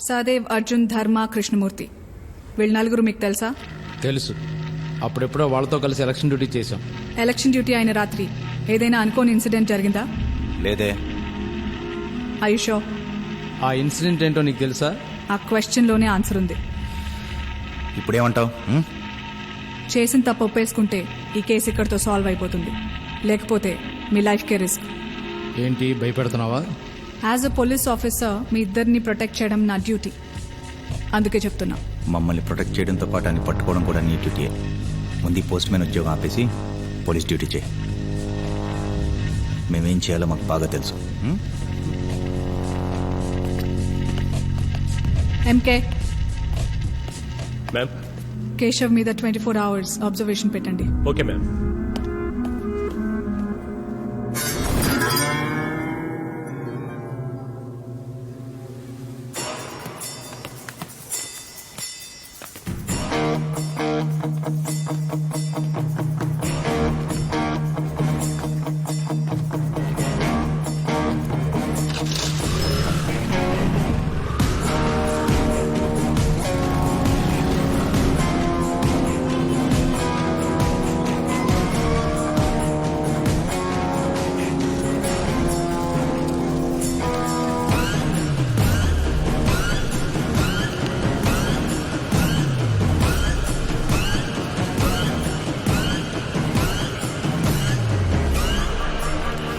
సహదేవ్, అర్జున్, ధర్మ, కృష్ణమూర్తి వీళ్ళు నలుగురు మీకు తెలుసా? తెలుసు. అప్పుడెప్పుడో వాళ్ళతో కలిసి ఎలక్షన్ డ్యూటీ చేశాం. ఎలక్షన్ డ్యూటీ అయిన రాత్రి ఏదైనా అనుకోని ఇన్సిడెంట్ జరిగిందా? లేదే. ఆయుషో, ఆ ఇన్సిడెంట్ ఏంటో నీకు తెలుసా? ఆ క్వశ్చన్లోనే ఆన్సర్ ఉంది. ఇప్పుడేమంటావు? చేసిన తప్పు ఒప్పేసుకుంటే ఈ కేసు ఇక్కడితో సాల్వ్ అయిపోతుంది. లేకపోతే మీ లైఫ్కే రిస్క్. ఏంటి భయపెడుతున్నావా? యాజ్ అ పోలీస్ ఆఫీసర్ మీ ఇద్దరిని ప్రొటెక్ట్ చేయడం నా డ్యూటీ. అందుకే చెప్తున్నా. మమ్మల్ని ప్రొటెక్ట్ చేయడంతో పాటు అని పట్టుకోవడం కూడా నీ డ్యూటీయే. ముందు పోస్ట్ మ్యాన్ ఉద్యోగం ఆపేసి పోలీస్ డ్యూటీ చేయి. మేమేం చేయాలో మాకు బాగా తెలుసు. MK, ma'am. కేశవ్ మీద 24 hours అబ్జర్వేషన్ పెట్టండి. Okay ma'am.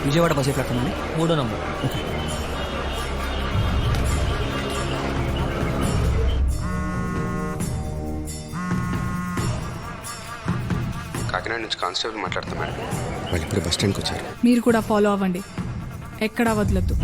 విజయవాడ బస్ ఏ ప్లాట్ఫామ్ అండి? 3వ నంబర్. కాకినాడ నుంచి కానిస్టేబుల్ మాట్లాడుతున్నా మేడం. వాళ్ళు ఇప్పుడు బస్ స్టాండ్కి వచ్చారు. మీరు కూడా ఫాలో అవ్వండి, ఎక్కడా వదలొద్దు.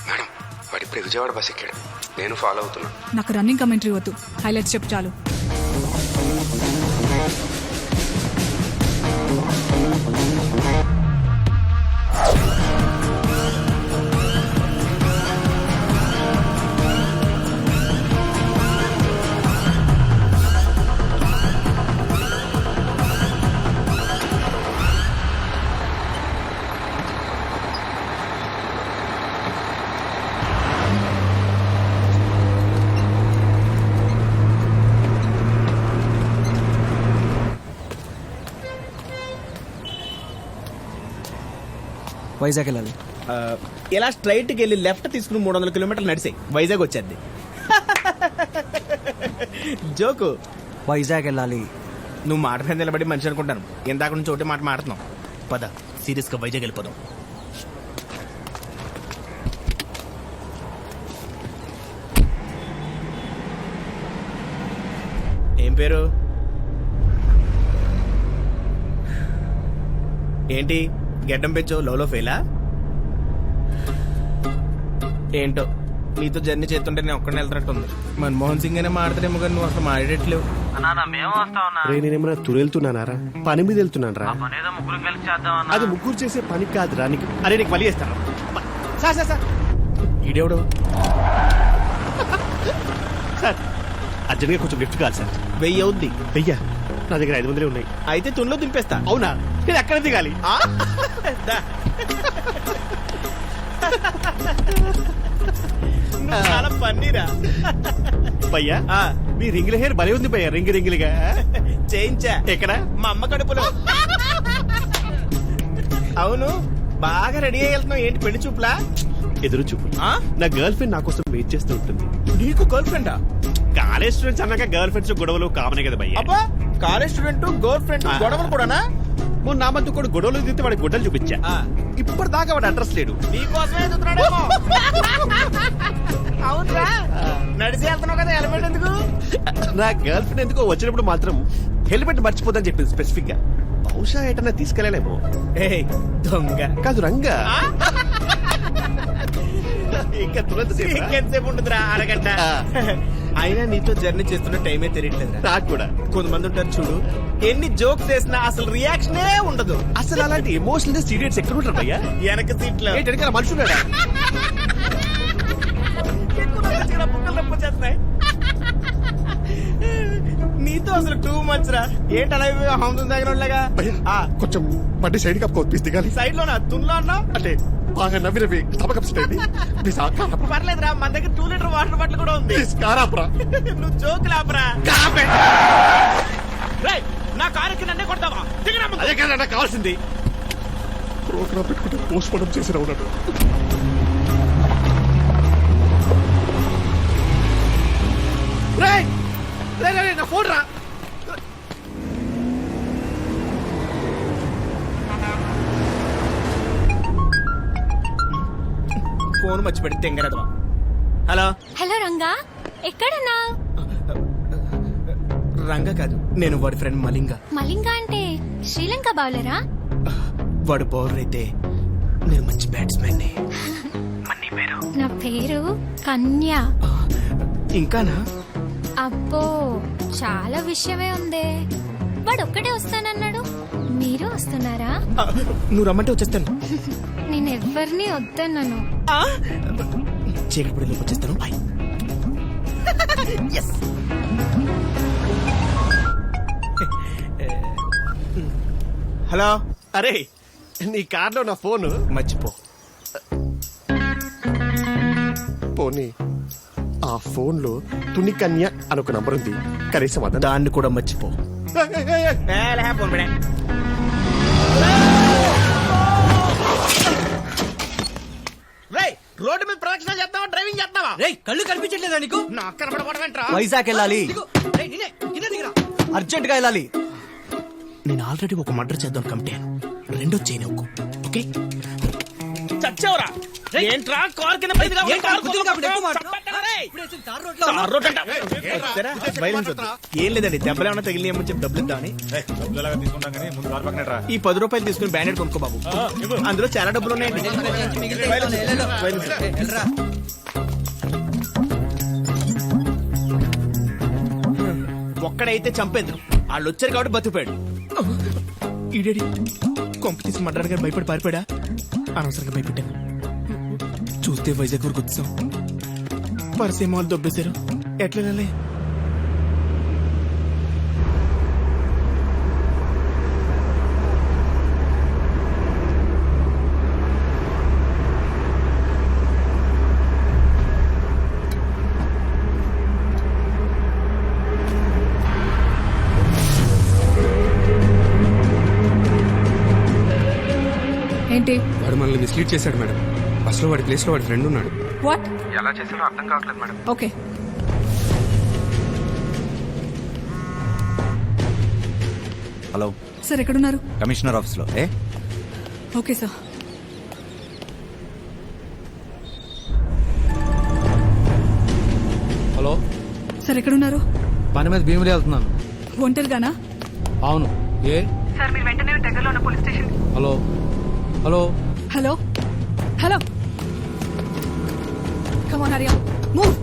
మేడం వాడు ఇప్పుడు విజయవాడ బస్ ఎక్కాడు. నేను ఫాలో అవుతున్నా. నాకు రన్నింగ్ కమెంటరీ వద్దు, హైలైట్స్ చెప్పు చాలు. వైజాగ్ వెళ్ళాలి. ఇలా స్ట్రైట్కి వెళ్ళి లెఫ్ట్ తీసుకుని 300 కిలోమీటర్లు నడిసాయి వైజాగ్ వచ్చేది. జోకు. వైజాగ్ వెళ్ళాలి. నువ్వు మాట మీద నిలబడి మనిషి అనుకుంటాను. ఇందాక నుంచి ఒకటి మాట మాడుతున్నావు. పద సీరియస్గా వైజాగ్ వెళ్ళిపోదాం. ఏం పేరు? ఏంటి గెడ్డం పెంచో లోలో ఫెయిలా? ఏంటో నీతో జర్నీ చేస్తుంటే నేను ఒక్కడిని వెళ్తున్నట్టుంది. మన్మోహన్ సింగ్ అనే మాట్లాడేమో కానీ నువ్వు అసలు మాట్లాడట్లేవు. రే నేనేమన్నా తురెళ్తున్నానారా? పని మీద వెళ్తున్నాను రా. అది ముగ్గురు చేసే పని కాదురా నీకు. అరే నీకు పని చేస్తాను. సార్ సార్ సార్ ఈడెవడు? సార్ అర్జెంట్గా కొంచెం లిఫ్ట్ కాదు సార్. 1000 అవుద్ది. అయ్యా నా దగ్గర 500 ఉన్నాయి. అయితే తుల్లో దింపేస్తా. అవునా? నేను ఎక్కడ దిగాలి? దా. నువ్వు చాలా పన్నీరా. భయ్యా మీ రింగుల హెయిర్ భలే ఉంది భయ్యా. రింగులుగా చేయించా. ఎక్కడ? మా అమ్మ కడుపులో. అవును బాగా రెడీ అయ్యి వెళ్తున్నావు. ఏంటి పెళ్లి చూపులా? ఎదురు చూపు. నా గర్ల్ ఫ్రెండ్ నా కోసం వెయిట్ చేస్తూ ఉంటుంది. నీకు గర్ల్ ఫ్రెండా? కాలేజ్ స్టూడెంట్స్ అన్నాక గర్ల్ ఫ్రెండ్స్ గొడవలు కామనే కదా భయ్యా. అబ్బా కాలేజ్ స్టూడెంట్ గర్ల్ ఫ్రెండ్ గొడవలు కూడానా? మొన్న నా మధ్య కూడా గొడవలు దిగితే వాడి గుడ్డలు చూపించా. ఇప్పటిదాకా వాడు అడ్రస్ లేడు. నీకోసమే ఎదుగుతున్నాడేమో. అవునరా నడిచి వెళ్తున్నావు కదా హెల్మెట్ ఎందుకు? నా గర్ల్ ఫ్రెండ్ ఎందుకో వచ్చినప్పుడు మాత్రం హెల్మెట్ మర్చిపోదని చెప్పింది స్పెసిఫిక్ గా. బహుశా ఎటన్నా తీసుకెళ్ళలేమో. దొంగ కాదు రంగా. ఇంకా ఇంకెంతసేపు ఉంటుందిరా? అరగంట. అయినా నీతో జర్నీ చేస్తున్న టైమే తెలియట్లేదు నాకు కూడా కొంతమంది ఉంటారు చూడు, ఎన్ని జోక్స్ వేసినా అసలు రియాక్షనే ఉండదు. అసలు అలాంటి ఎమోషనల్ సీరియట్స్ ఎక్కడ ఉంటారు భయ్యా? వెనక సీట్లో ఏంటంటే మనుషున్నాడా? నీతో అసలు టూ మచ్ రా. ఏంటి అలా హంసం దగ్గర భయ్యా కొంచెం బండి సైడ్ కప్పుకో, ప్లీజ్ దిగాలి. సైడ్ లోనా తున్లో అన్నా అంటే బాగా నవ్వి స్టమక్ అప్సెట్ అయింది. ప్లీజ్ పర్లేదురా, మన దగ్గర 2 లీటర్ వాటర్ బాటిల్ కూడా ఉంది. ప్లీజ్ కారాపురా. నువ్వు జోక్ లాపరా. రేయ్, నా కారుకి నన్నే కొడతావా? దిగరా ముందు. అదే కదా నాకు కావాల్సింది. ప్రోగ్రామ్ పెట్టుకుంటే పోస్ట్ మార్టం చేసి ఉన్నాడు. రేయ్ రేయ్ రేయ్, నా ఫోన్ రా. ఫోన్ మర్చిపెట్టి తెంగరదవా. హలో హలో రంగా, ఎక్కడున్నా? రంగ కాదు, నేను వాడి ఫ్రెండ్ మలింగ. మలింగ అంటే శ్రీలంక బౌలరా? వాడు బౌలర్ అయితే నేను మంచి బ్యాట్స్మెన్. నా పేరు కన్య. ఇంకానా? అబ్బో, చాలా విషయమే ఉందే. వాడు ఒక్కడే వస్తానన్నాడు, మీరు వస్తున్నారా? నువ్వు రమ్మంటే వచ్చేస్తాను. నేను ఎవరిని వద్దన్నాను. చీకటి వచ్చేస్తాను. బాయ్. హలో. అరే నీ కార్లో నా ఫోన్ మర్చిపో. పోనీ ఆ ఫోన్ లో తుని కన్య అని ఒక నంబర్ ఉంది, కనీసం అదా. దాన్ని కూడా మర్చిపో. ఫోన్ పెడే. రోడ్డు మీద ప్రదక్షిణ చేస్తావా, డ్రైవింగ్ చేస్తావా? కళ్ళు కనిపించట్లేదా నీకు? నాకు కనపడబడమేంట్రా? వైజాగ్ వెళ్ళాలి, అర్జెంట్ గా వెళ్ళాలి. నేను ఆల్రెడీ ఒక మర్డర్ చేద్దాం కమిటీ, రెండో చేయను. ఓకే చచ్చావురా. ఏంట్రా కార్ కింద పైకి రావు. ఏం లేదండి, దెబ్బలు ఏమన్నా తగిలి ఏమని చెప్పి డబ్బులు ఇద్దామని. ఈ 10 రూపాయలు తీసుకుని బ్యాండెడ్ కొనుక్కో బాబు, అందులో చాలా డబ్బులు ఉన్నాయండి. ఒక్కడైతే చంపేందుకు వాళ్ళు వచ్చారు కాబట్టి బతికిపోయాడు. ఈడేడి కొంప తీసి మర్డర్ గారు భయపడి పారిపోయాడా? అనవసరంగా భయపెట్టాను. చూస్తే వైజాగ్ వరకు వచ్చాం, పరిసేమో వాళ్ళు దొబ్బేశారు. ఎట్లా వెళ్ళాలి? ఏంటి? వాడు మనల్ని మిస్లీడ్ చేశాడు మేడం. బస్సులో వాడి ప్లేస్ లో వాడి ఫ్రెండ్ ఉన్నాడు. వాట్? ఎలా చేశాడో అర్థం కావట్లేదు మేడం. ఓకే. హలో సార్ ఎక్కడున్నారు? కమిషనర్ ఆఫీస్ లో. Okay sir. హలో సార్ ఎక్కడున్నారు? పని మీద భీమిలి వెళ్తున్నాను. ఒంటరిగానా? అవును. ఏ సార్ మీరు వెంటనే దగ్గరలో ఉన్న police station. Hello hello hello hello, come on Hari up, move.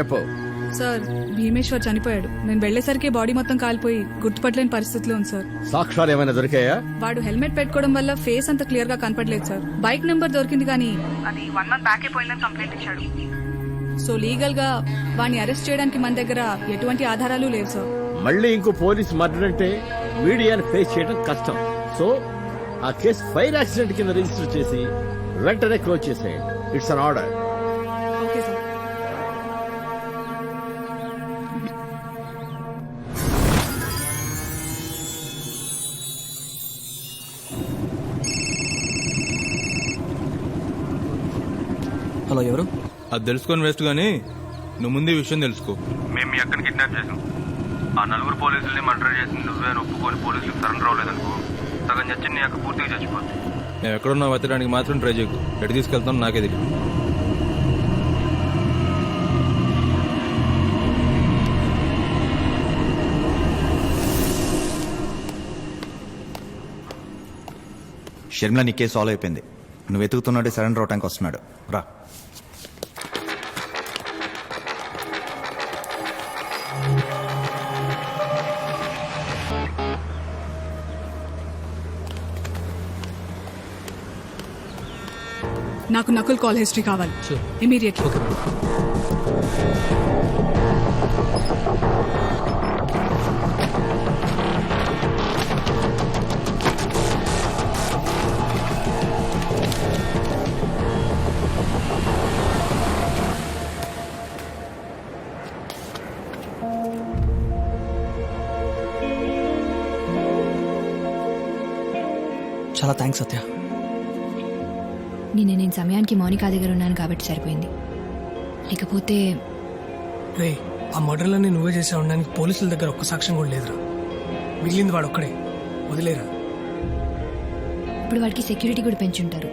చెప్పు. సార్ భీమేశ్వర్ చనిపోయాడు. నేను వెళ్లేసరికి బాడీ మొత్తం కాలిపోయి గుర్తుపట్టలేని పరిస్థితిలో ఉంది సార్. సాక్ష్యాలు ఏమైనా దొరికాయా? వాడు హెల్మెట్ పెట్టుకోవడం వల్ల ఫేస్ అంత క్లియర్ గా కనపడలేదు సార్. బైక్ నెంబర్ దొరికింది కానీ అది 1 month బ్యాక్ అయిపోయిందని కంప్లైంట్ ఇచ్చాడు. సో లీగల్ గా వాడిని అరెస్ట్ చేయడానికి మన దగ్గర ఎటువంటి ఆధారాలు లేవు సార్. మళ్ళీ ఇంకో పోలీస్ మర్డర్ అంటే మీడియాని ఫేస్ చేయడం కష్టం. సో ఆ కేసు ఫైర్ యాక్సిడెంట్ కింద రిజిస్టర్ చేసి వెంటనే క్లోజ్ చేసేయండి. It's an order. Okay sir. Hello, ఎవరు? అది తెలుసుకొని వేస్ట్ గానీ నువ్వు ముందు ఈ విషయం తెలుసుకో. మేము మీ అక్కని కిడ్నాప్ చేసాం. ఆ 4 పోలీసుల్ని మర్డర్ చేసి నువ్వే అని ఒప్పుకొని పోలీసులకు సరెండర్ అవ్వలేదనుకో, సగం చచ్చి నీ అక్క పూర్తిగా చచ్చిపోతుంది. మేము ఎక్కడున్నా వెతకడానికి మాత్రం ట్రై చేయకు. ఎటు తీసుకెళ్తాం నాకే తెలియదు. షర్మిల నీ కేసు సాల్వ్ అయిపోయింది. నువ్వు వెతుకుతున్నాడు సరెండర్ అవటానికి వస్తున్నాడు. రా. నాకు నకుల్ కాల్ హిస్టరీ కావాలి ఇమీడియట్లీ. చాలా థ్యాంక్స్ సత్య. నేను సమయానికి మౌనిక దగ్గర ఉన్నాను కాబట్టి సరిపోయింది. లేకపోతే రే, ఆ మర్డర్లన్నీ నువ్వే చేసా ఉండడానికి పోలీసుల దగ్గర ఒక్క సాక్ష్యం కూడా లేదురా. మిగిలింది వాడు ఒక్కడే. వదిలేరా. ఇప్పుడు వాడికి సెక్యూరిటీ కూడా పెంచుంటారు.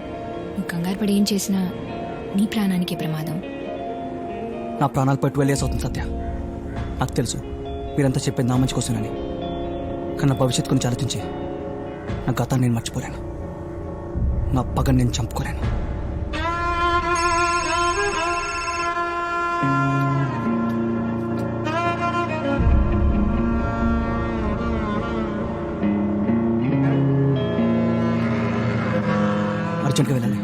నువ్వు కంగారు పడి ఏం చేసినా నీ ప్రాణానికే ప్రమాదం. నా ప్రాణాలు పట్టు వెళ్ళేసి అవుతుంది సత్య. నాకు తెలుసు మీరంతా చెప్పేది నా మంచి కోసమని. కానీ నా భవిష్యత్తు గురించి ఆలోచించి నా గతాన్ని నేను మర్చిపోలేను. నా పగని నేను చంపుకోలేను. అర్జెంట్గా వెళ్ళాలి.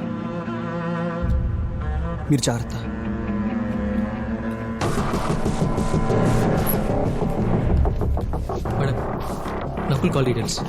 మీరు జాగ్రత్త. Madam, Nakul call details.